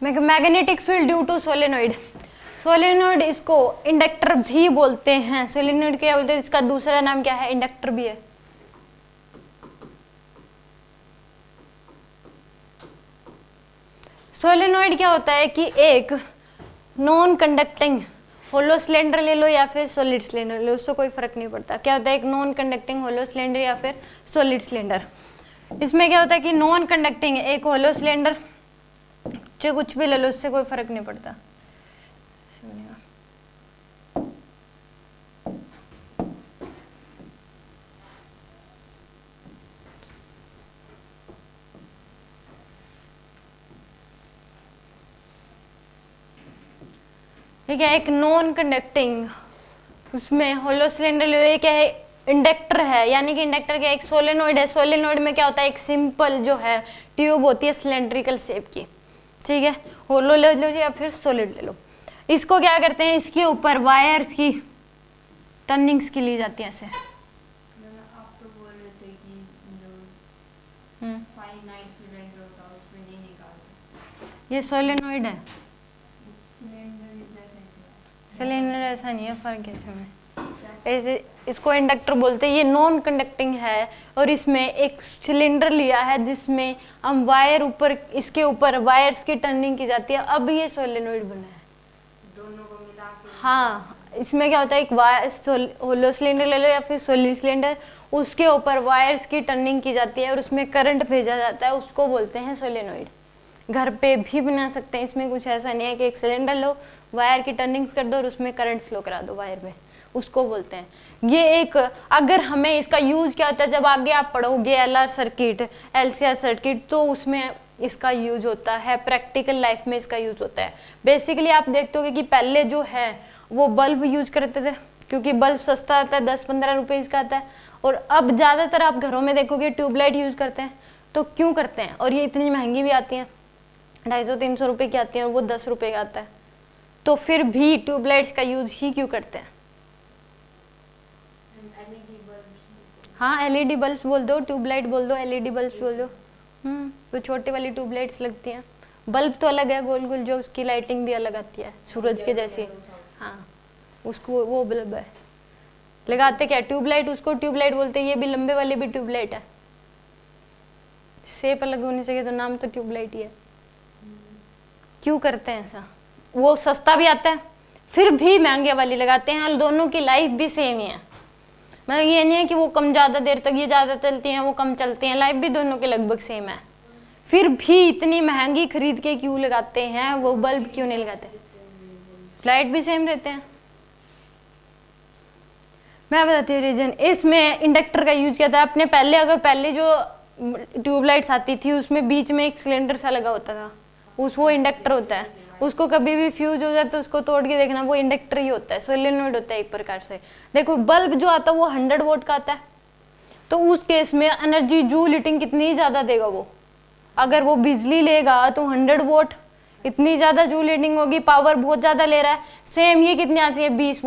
Magnetic field due to solenoid. Solenoid इसको inductor भी बोलते हैं। सोलेनोइड क्या बोलते हैं, इसका दूसरा नाम क्या है, इंडक्टर भी है। सोलेनोइड क्या होता है कि एक नॉन कंडक्टिंग होलो सिलेंडर ले लो या फिर सॉलिड सिलेंडर ले लो, उससे कोई फर्क नहीं पड़ता। क्या होता है, एक नॉन कंडक्टिंग होलो सिलेंडर या फिर सॉलिड सिलेंडर। इसमें क्या होता है कि नॉन कंडक्टिंग एक होलो सिलेंडर, चाहे कुछ भी ले लो, उससे कोई फर्क नहीं पड़ता। ठीक है, एक नॉन कंडक्टिंग उसमें होलो सिलेंडर ले लो, ये क्या है, इंडक्टर है। यानी कि इंडक्टर क्या, एक सोलेनोइड है। सोलेनोइड में क्या होता है, एक सिंपल जो है ट्यूब होती है सिलेंड्रिकल शेप की। ठीक है, होलो ले लो या फिर सॉलिड ले लो। इसको क्या करते हैं, इसके ऊपर वायर की टर्निंग्स की ली जाती है ऐसे। आप तो बोल रहे थे कि जो फाइनाइट सिलेंडर होता है उसमें नहीं निकाल सकते। ये सोलेनोइड है, सिलेंडर जैसे सिलेंडर ऐसा नहीं है, फर्क है इसमें। ऐसे इसको इंडक्टर बोलते हैं। ये नॉन कंडक्टिंग है और इसमें एक सिलेंडर लिया है जिसमें हम वायर ऊपर, इसके ऊपर वायर्स की टर्निंग की जाती है। अब ये सोलेनोइड बना है। दोनों को मिला के। हाँ, इसमें क्या होता है, एक वायर होलो सिलेंडर ले लो या फिर सॉलिड सिलेंडर, उसके ऊपर वायर्स की टर्निंग की जाती है और उसमें करंट भेजा जाता है, उसको बोलते हैं सोलेनोइड। घर पे भी बना सकते हैं, इसमें कुछ ऐसा नहीं है कि एक सिलेंडर लो, वायर की टर्निंग कर दो और उसमें करंट फ्लो करा दो वायर में, उसको बोलते हैं। ये एक, अगर हमें इसका यूज क्या होता है, जब आगे आप पढ़ोगे एलआर सर्किट, एलसीआर सर्किट, तो उसमें इसका यूज होता है, प्रैक्टिकल लाइफ में इसका यूज होता है। बेसिकली आप देखते होगे कि पहले जो है वो बल्ब यूज करते थे, क्योंकि बल्ब सस्ता आता है, 10-15 रुपए इसका आता है। और अब ज्यादातर आप घरों में देखोगे ट्यूबलाइट यूज करते हैं। तो क्यों करते हैं, और ये इतनी महंगी भी आती है, 250-300 रुपए की आती है और वो 10 रुपए का आता है, तो फिर भी ट्यूबलाइट्स का यूज ही क्यों करते हैं। हाँ, एलईडी बल्ब बोल दो, ट्यूबलाइट बोल दो, एलईडी बल्ब बोल दो। वो छोटी वाली ट्यूबलाइट्स लगती हैं। बल्ब तो अलग है, गोल गोल, जो उसकी लाइटिंग भी अलग आती है, सूरज के जैसी। हाँ, उसको वो बल्ब है। लगाते क्या, ट्यूबलाइट, उसको ट्यूबलाइट बोलते हैं। ये भी लंबे वाली भी ट्यूबलाइट है, शेप अलग होने से तो नाम तो ट्यूबलाइट ही है। क्यों करते हैं ऐसा, वो सस्ता भी आता है, फिर भी महंगे वाली लगाते हैं, और दोनों की लाइफ भी सेम ही है। मतलब ये नहीं है कि वो कम ज़्यादा देर तक ये ज़्यादा चलती हैं, वो कम चलते हैं, लाइफ भी दोनों के लगभग सेम है। फिर भी इतनी महंगी खरीद के क्यों लगाते हैं, वो बल्ब क्यों नहीं लगाते, लाइट भी सेम रहते हैं। मैं बताती हूँ रीजन। इसमें इंडक्टर का यूज किया था अपने पहले, अगर पहले जो ट्यूबलाइट्स आती थी उसमें बीच में एक सिलेंडर सा लगा होता था, वो इंडक्टर होता है। उसको कभी भी फ्यूज हो जाए तो उसको तोड़ के देखना, वो इंडक्टर ही होता है, सोलेनोइड होता है एक प्रकार से। देखो बल्ब जो आता है वो 100 वोल्ट का आता है, तो उस केस में एनर्जी जूल हीटिंग कितनी ज्यादा देगा वो, अगर वो बिजली लेगा तो 100 वोल्ट, इतनी ज्यादा जूल हीटिंग होगी, पावर बहुत ज्यादा ले रहा है। सेम ये कितनी आती है, 20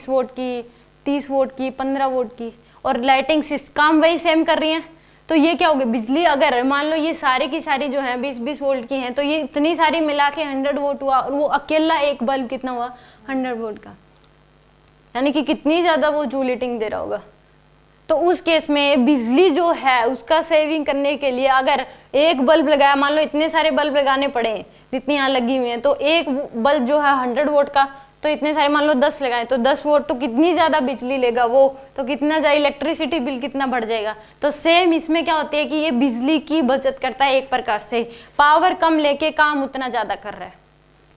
वोल्ट की, 30 वोल्ट की, 15 वोल्ट की, और लाइटिंग काम वही सेम कर रही है। तो ये क्या होगी, बिजली अगर मान लो ये सारी की सारी जो है 20-20 वोल्ट की हैं, तो ये इतनी सारी मिला के 100 वोल्ट हुआ, और वो अकेला एक बल्ब कितना हुआ, 100 वोल्ट का, यानी कि कितनी ज्यादा वो जूल हीटिंग दे रहा होगा। तो उस केस में बिजली जो है उसका सेविंग करने के लिए अगर एक बल्ब लगाया, मान लो इतने सारे बल्ब लगाने पड़े जितनी यहाँ लगी हुई है, तो एक बल्ब जो है 100 वोल्ट का, तो इतने सारे मान लो 10 लगाए, तो 10 वोल्ट तो कितनी ज्यादा बिजली लेगा वो, तो कितना ज्यादा इलेक्ट्रिसिटी बिल कितना बढ़ जाएगा। तो सेम इसमें क्या होती है कि ये बिजली की बचत करता है, एक प्रकार से पावर कम लेके काम उतना ज्यादा कर रहा है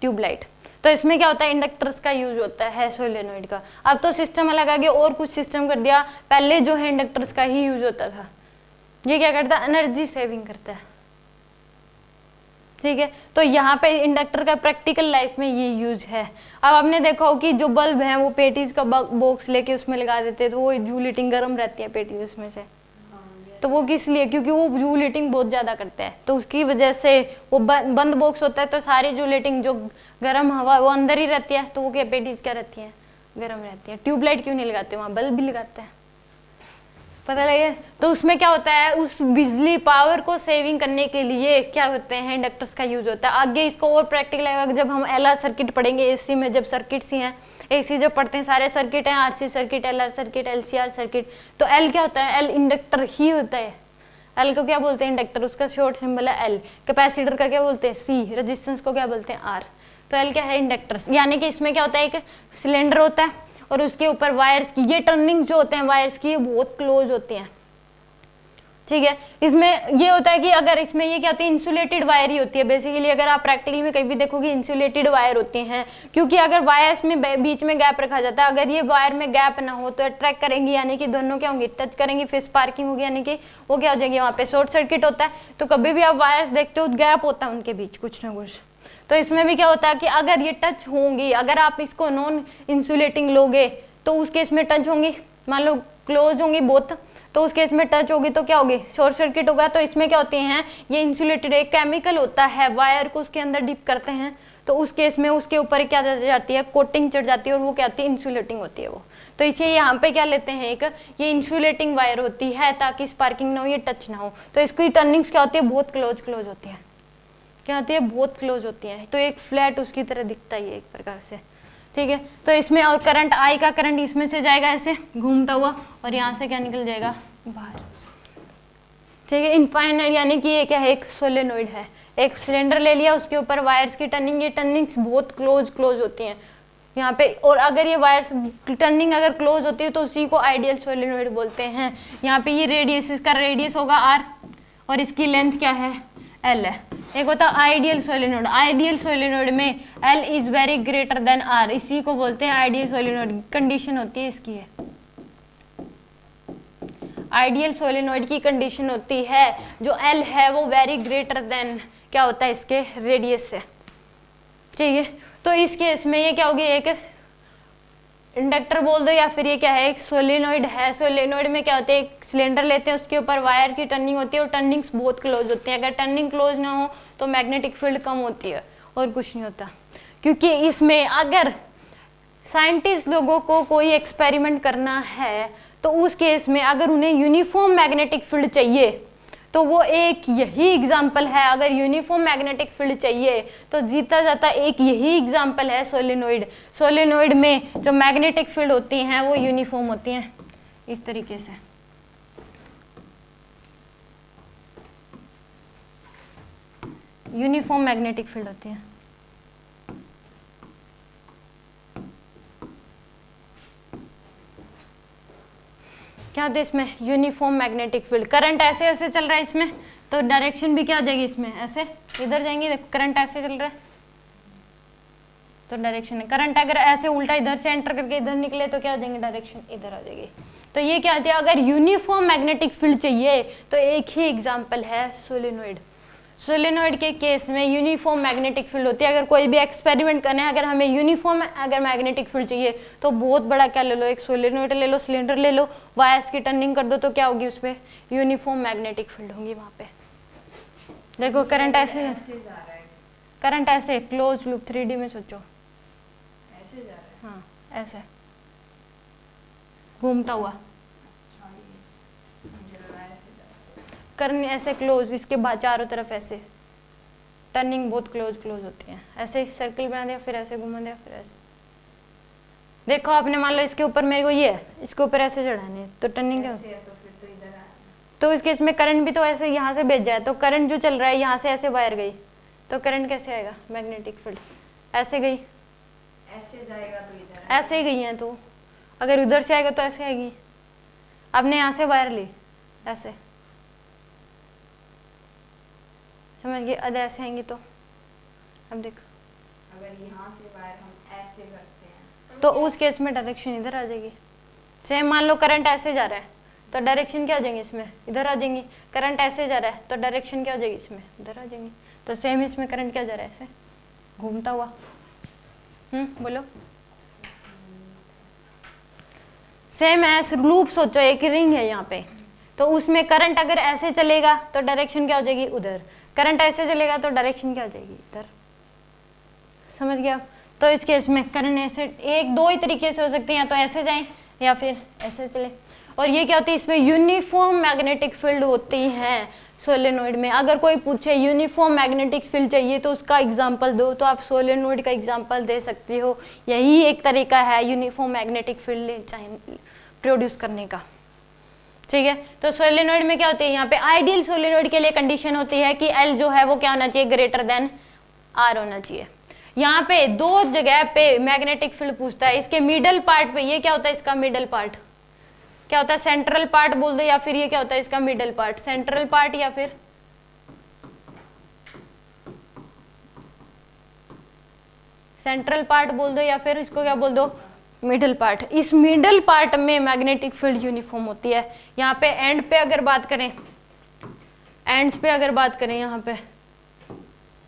ट्यूबलाइट। तो इसमें क्या होता है, इंडक्टर्स का यूज होता है सोलेनोइड का। अब तो सिस्टम अलग आ गया और कुछ सिस्टम कर दिया, पहले जो है इंडक्टर्स का ही यूज होता था। ये क्या करता है, एनर्जी सेविंग करता है। ठीक है, तो यहाँ पे इंडक्टर का प्रैक्टिकल लाइफ में ये यूज है। अब आपने देखा हो कि जो बल्ब है वो पेटीज का बॉक्स लेके उसमें लगा देते हैं, तो वो जूल हीटिंग गर्म रहती है पेटी उसमें से। तो वो किस लिए, क्योंकि वो जूल हीटिंग बहुत ज्यादा करते हैं, तो उसकी वजह से वो बंद बॉक्स होता है, तो सारी जूल हीटिंग जो गर्म हवा वो अंदर ही रहती है, तो वो क्या पेटीज क्या रहती है, गर्म रहती है। ट्यूबलाइट क्यों नहीं लगाते, वहाँ बल्ब भी लगाते हैं। पता लगे। तो उसमें क्या होता है, उस बिजली पावर को सेविंग करने के लिए क्या होते हैं, इंडक्टर्स का यूज होता है। आगे इसको और प्रैक्टिकल आएगा जब हम एलआर सर्किट पढ़ेंगे, एसी में जब सर्किट्स ही हैं, एसी जब पढ़ते हैं सारे सर्किट हैं, RC circuit, LR circuit, LCR circuit. तो एल क्या होता है, एल इंडक्टर ही होता है। एल को क्या बोलते हैं, इंडक्टर, उसका शॉर्ट सिंबल है एल। कैपेसिटर का क्या बोलते हैं, सी। रेजिस्टेंस को क्या बोलते हैं, आर। तो एल क्या है, इंडक्टर्स। यानी कि इसमें क्या होता है, एक सिलेंडर होता है और उसके ऊपर वायर्स की, ये टर्निंग जो होते हैं वायर्स की, ये बहुत क्लोज होती हैं, ठीक है। इसमें ये होता है कि अगर इसमें ये क्या होती है, इंसुलेटेड वायर ही होती है बेसिकली। अगर आप प्रैक्टिकली में कहीं भी देखोगे इंसुलेटेड वायर होती हैं, क्योंकि अगर वायर्स में बीच में गैप रखा जाता है, अगर ये वायर में गैप ना हो तो अट्रैक्ट करेंगी, यानी कि दोनों क्या होंगी, टच करेंगी, फिर स्पार्किंग होगी, यानी कि वो क्या हो जाएगी, वहाँ पे शॉर्ट सर्किट होता है। तो कभी भी आप वायर्स देखते हो गैप होता है उनके बीच कुछ ना कुछ। तो इसमें भी क्या होता है कि अगर ये टच होंगी, अगर आप इसको नॉन इंसुलेटिंग लोगे तो उस केस में टच होंगी, मान लो क्लोज होंगी बोथ, तो उस केस में टच होगी तो क्या होगी, शॉर्ट सर्किट होगा। तो इसमें क्या होती हैं, ये इंसुलेटेड एक केमिकल होता है, वायर को उसके अंदर डिप करते हैं, तो उस केस में उसके ऊपर क्या चढ़ जाती है, कोटिंग चढ़ जाती है, और वो क्या होती है, इंसुलेटिंग होती है वो। तो इसे यहाँ पे क्या लेते हैं, एक ये इंसुलेटिंग वायर होती है ताकि स्पार्किंग ना हो, ये टच ना हो। तो इसकी टर्निंग्स क्या होती है, बहुत क्लोज होती है, क्या होती है, बहुत क्लोज होती है। तो एक फ्लैट उसकी तरह दिखता है एक प्रकार से, ठीक है। तो इसमें और करंट आई का करंट इसमें से जाएगा ऐसे घूमता हुआ, और यहाँ से क्या निकल जाएगा बाहर, ठीक है। इनफाइनाइट, यानी कि ये क्या है, एक सोलेनोइड है। एक सिलेंडर ले लिया, उसके ऊपर वायर्स की टर्निंग, ये टर्निंग्स बहुत क्लोज होती हैं यहाँ पे। और अगर ये वायर्स टर्निंग अगर क्लोज होती है तो उसी को आइडियल सोलेनोइड बोलते हैं। यहाँ पे ये रेडियस, इसका रेडियस होगा आर, और इसकी लेंथ क्या है, एल है। एक होता है आइडियल सोलेनोइड। आइडियल सोलेनोइड में l is very greater than r, इसी को बोलते हैं आइडियल सोलेनोइड। कंडीशन होती है इसकी है, आइडियल सोलेनोइड की कंडीशन होती है जो एल है वो वेरी ग्रेटर देन क्या होता है, इसके रेडियस से, ठीक है। तो इस केस में ये क्या होगी, एक इंडक्टर बोल दो, या फिर ये क्या है, एक सोलेनोइड है। सोलेनोइड में क्या होते हैं, एक सिलेंडर लेते हैं, उसके ऊपर वायर की टर्निंग होती है, और टर्निंग्स बहुत क्लोज होती हैं। अगर टर्निंग क्लोज ना हो तो मैग्नेटिक फील्ड कम होती है, और कुछ नहीं होता। क्योंकि इसमें अगर साइंटिस्ट लोगों को कोई एक्सपेरिमेंट करना है तो उस केस में अगर उन्हें यूनिफॉर्म मैग्नेटिक फील्ड चाहिए तो वो एक यही एग्जाम्पल है। अगर यूनिफॉर्म मैग्नेटिक फील्ड चाहिए तो जीता जाता एक यही एग्जाम्पल है सोलेनोइड। सोलेनोइड में जो मैग्नेटिक फील्ड होती हैं वो यूनिफॉर्म होती हैं इस तरीके से, यूनिफॉर्म मैग्नेटिक फील्ड होती है। क्या होता है इसमें, यूनिफॉर्म मैग्नेटिक फील्ड। करंट ऐसे ऐसे चल रहा है इसमें, तो डायरेक्शन भी क्या आ जाएगी इसमें, ऐसे इधर जाएंगे। देखो करंट ऐसे चल रहा है तो डायरेक्शन है। करंट अगर ऐसे उल्टा इधर से एंटर करके इधर निकले तो क्या हो जाएंगे, डायरेक्शन इधर आ जाएगी। तो ये क्या होती है, अगर यूनिफॉर्म मैग्नेटिक फील्ड चाहिए तो एक ही एग्जाम्पल है सोलेनोइड। सोलेनोइड के केस में यूनिफॉर्म मैग्नेटिक फील्ड होती है। अगर कोई भी एक्सपेरिमेंट करना है, अगर हमें यूनिफॉर्म अगर मैग्नेटिक फील्ड चाहिए तो बहुत बड़ा क्या ले लो, एक सोलेनोइड ले लो, सिलेंडर ले लो, वायर्स की टर्निंग कर दो तो क्या होगी, उसपे यूनिफॉर्म मैग्नेटिक फील्ड होगी वहाँ पे। देखो करंट ऐसे है, करंट ऐसे क्लोज लूप 3D में सोचो, ऐसे जा रहा है, हाँ ऐसे घूमता हुआ करंट ऐसे क्लोज, इसके बाद चारों तरफ ऐसे टर्निंग बहुत क्लोज होती है। ऐसे सर्कल बना दिया, फिर ऐसे घुमा दिया, फिर ऐसे। देखो आपने मान लो इसके ऊपर मेरे को ये है, इसके ऊपर ऐसे चढ़ाने तो टर्निंग क्या, तो फिर तो इधर आ, तो इस केस में करंट भी तो ऐसे यहाँ से भेज जाए, तो करंट जो चल रहा है यहाँ से ऐसे वायर गई तो करंट कैसे आएगा, मैग्नेटिक फील्ड ऐसे गई, ऐसे जाएगा तो इधर ऐसे ही गई है। तो अगर उधर से आएगा तो ऐसे आएगी। आपने यहाँ से वायर ली ऐसे, समझ गए, अब ऐसे आएंगे तो अब देखो, अगर यहाँ से वायर हम ऐसे करते हैं तो उस केस में डायरेक्शन इधर आ जाएगी। सेम मान लो करंट ऐसे जा रहा है तो डायरेक्शन क्या हो जाएंगे, इसमें इधर आ जाएंगी। करंट ऐसे जा रहा है तो डायरेक्शन क्या हो जाएगी, इसमें इधर आ जाएंगी। तो सेम इसमें करंट क्या जा रहा है, ऐसे घूमता हुआ। बोलो। सेम ऐसे लूप सोचो, एक रिंग है यहाँ पे, तो उसमें करंट अगर ऐसे चलेगा तो डायरेक्शन क्या हो जाएगी, उधर। करंट ऐसे चलेगा तो डायरेक्शन क्या हो जाएगी, इधर। समझ गया। तो इस केस में करंट ऐसे एक दो ही तरीके से हो सकती है, या तो ऐसे जाएं या फिर ऐसे चले। और ये क्या होती है, इसमें यूनिफॉर्म मैग्नेटिक फील्ड होती है सोलेनोइड में। अगर कोई पूछे यूनिफॉर्म मैग्नेटिक फील्ड चाहिए तो उसका एग्जांपल दो, तो आप सोलेनोइड का एग्जांपल दे सकते हो। यही एक तरीका है यूनिफॉर्म मैग्नेटिक फील्ड प्रोड्यूस करने का, ठीक है। तो सोलेनोइड में क्या होती है, यहाँ पे आइडियल सोलेनोइड के लिए कंडीशन होती है कि एल जो है वो क्या होना चाहिए, ग्रेटर देन आर होना चाहिए। यहाँ पे दो जगह पे मैग्नेटिक फील्ड पूछता है, इसके मिडल पार्ट पे, ये क्या होता है इसका मिडल पार्ट, क्या होता है सेंट्रल पार्ट बोल दो, या फिर ये क्या होता है इसका मिडल पार्ट, सेंट्रल पार्ट या फिर सेंट्रल पार्ट बोल दो, या फिर इसको क्या बोल दो, मिडल पार्ट। इस मिडल पार्ट में मैग्नेटिक फील्ड यूनिफॉर्म होती है। यहाँ पे एंड पे अगर बात करें, एंड्स पे अगर बात करें यहाँ पे,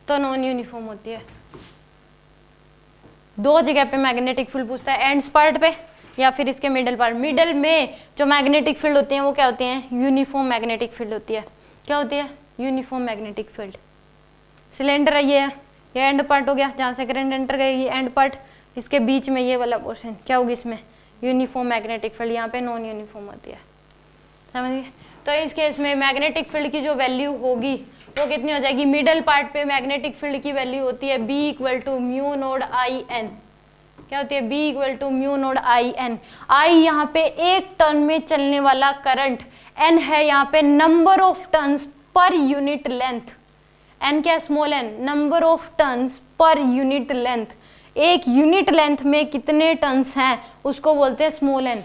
तो नॉन यूनिफॉर्म होती है। दो जगह पे मैग्नेटिक फील्ड पूछता है, एंड्स पार्ट पे या फिर इसके मिडल पार्ट। मिडल में जो मैग्नेटिक फील्ड होती है वो क्या होती है, यूनिफॉर्म मैग्नेटिक फील्ड होती है। क्या होती है, यूनिफॉर्म मैग्नेटिक फील्ड। सिलेंडर है ये एंड पार्ट हो गया, जहाँ से करंट एंटर गई, ये एंड पार्ट। इसके बीच में ये वाला पोर्शन क्या होगी, इसमें यूनिफॉर्म मैग्नेटिक फील्ड, यहाँ पे नॉन यूनिफॉर्म होती है, समझ गए। तो इस केस में मैग्नेटिक फील्ड की जो वैल्यू होगी वो कितनी हो जाएगी, मिडल पार्ट पे मैग्नेटिक फील्ड की वैल्यू होती है B equal to mu nought I n. क्या होती है, B equal to mu nought I n. I यहाँ पे एक टर्न में चलने वाला करंट, एन है यहाँ पे number of turns per unit length. N क्या, small n, number of turns per unit length. एक यूनिट लेंथ में कितने टर्न्स हैं उसको बोलते हैं स्मॉल एन।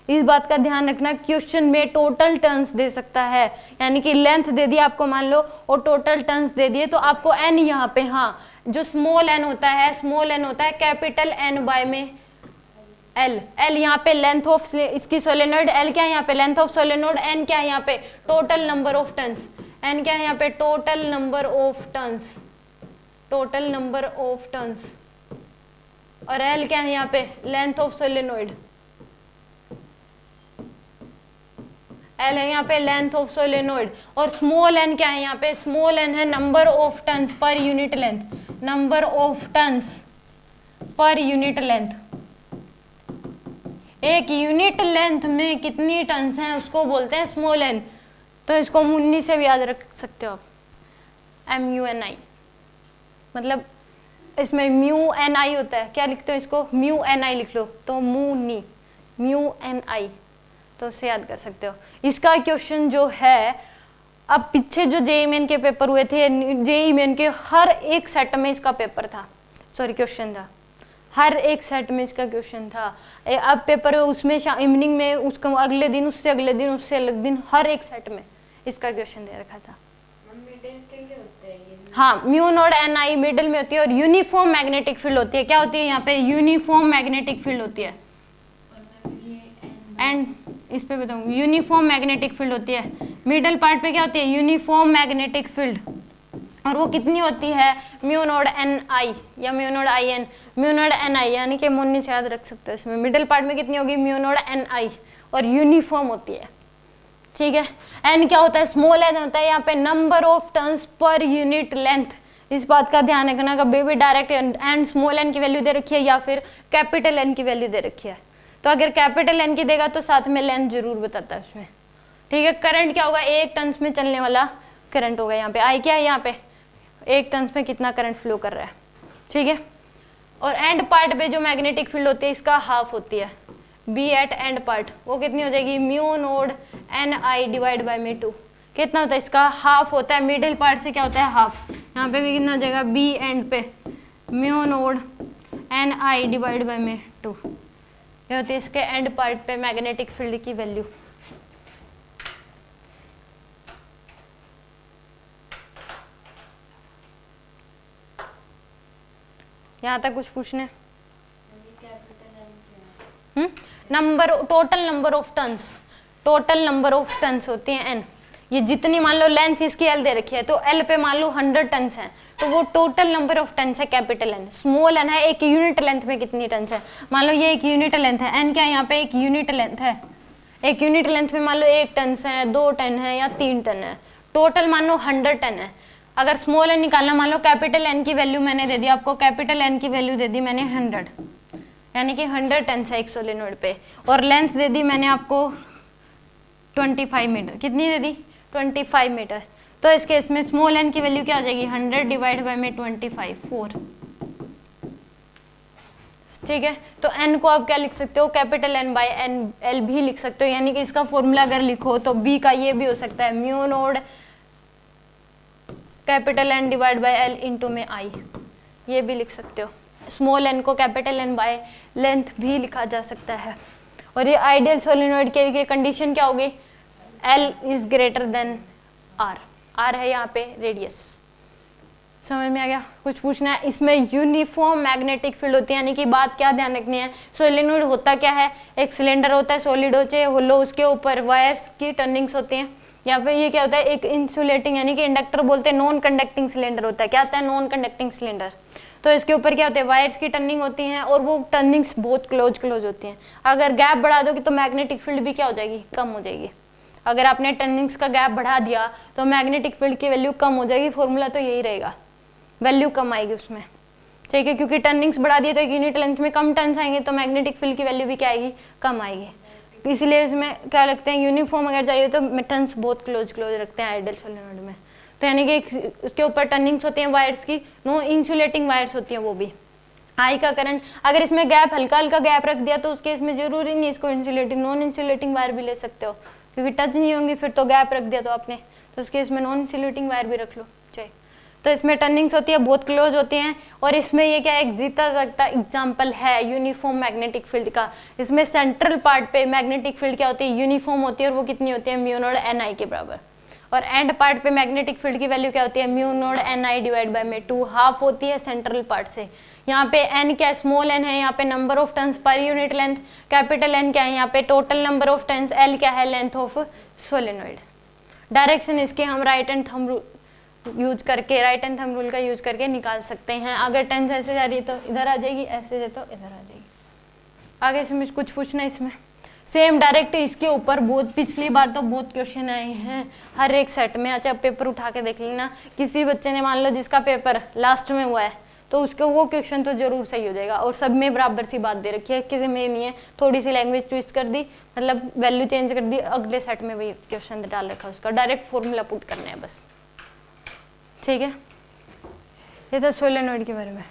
इस बात का ध्यान रखना, क्वेश्चन में टोटल टर्न्स दे सकता है, यानी कि लेंथ दे दिया आपको मान लो और टोटल टर्न्स दे दिए, तो आपको एन यहाँ पे, हाँ जो स्मॉल एन होता है, स्मॉल एन होता है कैपिटल एन बाय में एल। एल यहाँ पे लेंथ ऑफ इसकी सोलेनोइड, एल क्या है यहाँ पे लेंथ ऑफ सोलेनोइड, एन क्या है यहाँ पे total number of turns, n क्या है यहाँ पे total number of turns, total number of turns, और एल क्या है यहाँ पे लेंथ ऑफ सोलेनोइड, एल है यहाँ पे लेंथ ऑफ सोलेनोइड। और स्मॉल एन क्या है यहाँ पे, स्मॉल एन है number of turns per unit length, number of turns per unit length. एक यूनिट लेंथ में कितनी टर्न्स हैं उसको बोलते हैं स्मॉल एन। तो इसको मुन्नी से भी याद रख सकते हो आप, MUNI, मतलब इसमें MUNI होता है, क्या लिखते हो इसको, MUNI लिख लो, तो मुन्नी, MUNI, तो उससे याद कर सकते हो। इसका क्वेश्चन जो है, अब पीछे जो JEE मेन के पेपर हुए थे, JEE मेन के हर एक सेट में इसका पेपर था, सॉरी क्वेश्चन था, हर एक सेट में इसका क्वेश्चन था। अब पेपर उसमें इवनिंग में, उसको अगले दिन, उससे अगले दिन, उससे अगले दिन, हर एक सेट में इसका क्वेश्चन दे रखा था। हाँ, म्यू नोड एन आई मिडिल में होती है और यूनिफॉर्म मैग्नेटिक फील्ड होती है। क्या होती है यहाँ पे, यूनिफॉर्म मैग्नेटिक फील्ड होती है। एंड इस पे बताऊंगी, यूनिफॉर्म मैग्नेटिक फील्ड होती है। मिडिल पार्ट पे क्या होती है, यूनिफॉर्म मैग्नेटिक फील्ड, और वो कितनी होती है, म्यू नोड एन आई या mu nought I n, mu node n I, यानी कि मुन्नी से याद रख सकते हो। इसमें मिडिल पार्ट में कितनी होगी, म्यू नोड एन आई, और यूनिफॉर्म होती है, ठीक है। एन क्या होता है, स्मॉल एन होता है यहाँ पे number of turns per unit length. इस बात का ध्यान रखना, कभी भी डायरेक्ट एन स्मॉल एन की वैल्यू दे रखी है या फिर कैपिटल एन की वैल्यू दे रखी है, तो अगर कैपिटल एन की देगा तो साथ में लेंथ जरूर बताता है उसमें, ठीक है। करंट क्या होगा, एक टर्न्स में चलने वाला करंट होगा। यहाँ पे आई क्या है, यहाँ पे एक टर्न्स में कितना करंट फ्लो कर रहा है, ठीक है। और एंड पार्ट पे जो मैग्नेटिक फील्ड होती है इसका हाफ होती है, बी एट एंड पार्ट, वो कितनी हो जाएगी, mu node n i divide by में 2। कितना होता है इसका, हाफ होता है। मिडिल पार्ट से क्या होता है, हाफ। यहाँ पे भी कितना हो जाएगा, बी एंड पे mu node n i divide by में 2। ये होती है इसके एंड पार्ट पे मैग्नेटिक फील्ड की वैल्यू। यहाँ तक कुछ पूछने, number, total number of turns, total number of turns होती हैं एन। ये जितनी मान लो लेंथ इसकी एल दे रखी है, तो एल पे मान लो 100 टर्न्स हैं, तो वो टोटल नंबर ऑफ टर्न्स है कैपिटल एन। स्मॉल एन है एक यूनिट लेंथ में कितनी टर्न्स है, मान लो ये एक यूनिट लेंथ है, एन क्या है यहाँ पे एक यूनिट लेंथ है। एक यूनिट लेंथ में मान लो 1 टर्न्स है, 2 टन है या 3 टन है, टोटल मान लो 100 टन है। अगर स्मॉल एन निकालना, मान लो कैपिटल एन की वैल्यू मैंने दे दी आपको, कैपिटल एन की वैल्यू दे दी मैंने 100, यानी कि 100 टन है एक सोलेनोइड पे, और लेंथ दे दी मैंने आपको 25 मीटर, कितनी दे दी 25 मीटर। तो इस केस में स्मॉल n की वैल्यू क्या हो जाएगी 100 डिवाइड बाय में 25 4, ठीक है। तो n को आप क्या लिख सकते हो capital N by n l भी लिख सकते हो, यानी कि इसका फॉर्मूला अगर लिखो तो b का ये भी हो सकता है mu node capital N divide by L into में I, ये भी लिख सकते हो। स्मॉल n को कैपिटल N बाय लेंथ भी लिखा जा सकता है। और ये आइडियल सोलेनोइड के लिए कंडीशन क्या होगी L is greater than R, R है यहाँ पे रेडियस। समझ में आ गया? कुछ पूछना है? इसमें यूनिफॉर्म मैग्नेटिक फील्ड होती है, यानी कि बात क्या ध्यान रखनी है, सोलेनोइड होता क्या है, एक सिलेंडर होता है सॉलिड हो चाहे होलो, उसके ऊपर वायर्स की टर्निंग्स होती हैं, या फिर ये क्या होता है एक इंसुलेटिंग यानी कि इंडक्टर बोलते हैं, नॉन कंडक्टिंग सिलेंडर होता है। क्या होता है नॉन कंडक्टिंग सिलेंडर, तो इसके ऊपर क्या होता है वायर्स की टर्निंग होती हैं और वो टर्निंग्स बहुत क्लोज होती हैं। अगर गैप बढ़ा दोगे तो मैग्नेटिक फील्ड भी क्या हो जाएगी कम हो जाएगी। अगर आपने टर्निंग्स का गैप बढ़ा दिया तो मैग्नेटिक फील्ड की वैल्यू कम हो जाएगी, फॉर्मूला तो यही रहेगा, वैल्यू कम आएगी उसमें, ठीक है, क्योंकि टर्निंग्स बढ़ा दिए तो एक यूनिट लेंथ में कम टर्न्स आएंगे तो मैग्नेटिक फील्ड की वैल्यू भी क्या आएगी कम आएगी। इसलिए इसमें क्या लगते हैं यूनिफॉर्म अगर चाहिए तो टर्न्स बहुत क्लोज रखते हैं आइडियल सोलेनोइड में। तो यानी कि उसके ऊपर टर्निंग्स होती हैं वायर्स की, नो इंसुलेटिंग वायर्स होती हैं वो भी। आई का करंट अगर इसमें गैप हल्का गैप रख दिया तो उसके इसमें जरूरी नहीं इसको इंसुलेटिंग नॉन इंसुलेटिंग वायर भी ले सकते हो, क्योंकि टच नहीं होंगी फिर तो गैप रख दिया तो आपने, तो उसके इसमें नॉन इंसुलेटिंग वायर भी रख लो चाहिए। तो इसमें टर्निंग्स होती है बहुत क्लोज होती हैं, और इसमें ये क्या एक जीता सकता एग्जाम्पल है यूनिफॉर्म मैग्नेटिक फील्ड का। इसमें सेंट्रल पार्ट पे मैग्नेटिक फील्ड क्या होती है यूनिफॉर्म होती है, और वो कितनी होती है म्यू नॉट एन आई के बराबर। और एंड पार्ट पे मैग्नेटिक फील्ड की वैल्यू क्या होती है mu not an i divide by में 2, हाफ होती है सेंट्रल पार्ट से। यहाँ पे एन क्या स्मॉल एन है, यहाँ पे number of turns per unit length, capital n क्या है यहाँ पे total number of turns, l क्या है लेंथ ऑफ सोलेनोइड। डायरेक्शन इसके हम राइट एंड थंब यूज करके राइट एंड थंब रूल का यूज करके निकाल सकते हैं। अगर टेंस ऐसे जा रही है तो इधर आ जाएगी, ऐसे है तो इधर आ जाएगी। आगे इसमें कुछ पूछना है इसमें सेम डायरेक्ट इसके ऊपर बहुत पिछली बार तो बहुत क्वेश्चन आए हैं हर एक सेट में। अच्छा पेपर उठा के देख लेना, किसी बच्चे ने मान लो जिसका पेपर लास्ट में हुआ है तो उसका वो क्वेश्चन तो जरूर सही हो जाएगा, और सब में बराबर सी बात दे रखी है, किसी में नहीं है, थोड़ी सी लैंग्वेज ट्विस्ट कर दी मतलब वैल्यू चेंज कर दी, अगले सेट में वही क्वेश्चन डाल रखा उसका, डायरेक्ट फॉर्मूला पुट करना है बस, ठीक है। ये था सोलेनोइड के बारे में।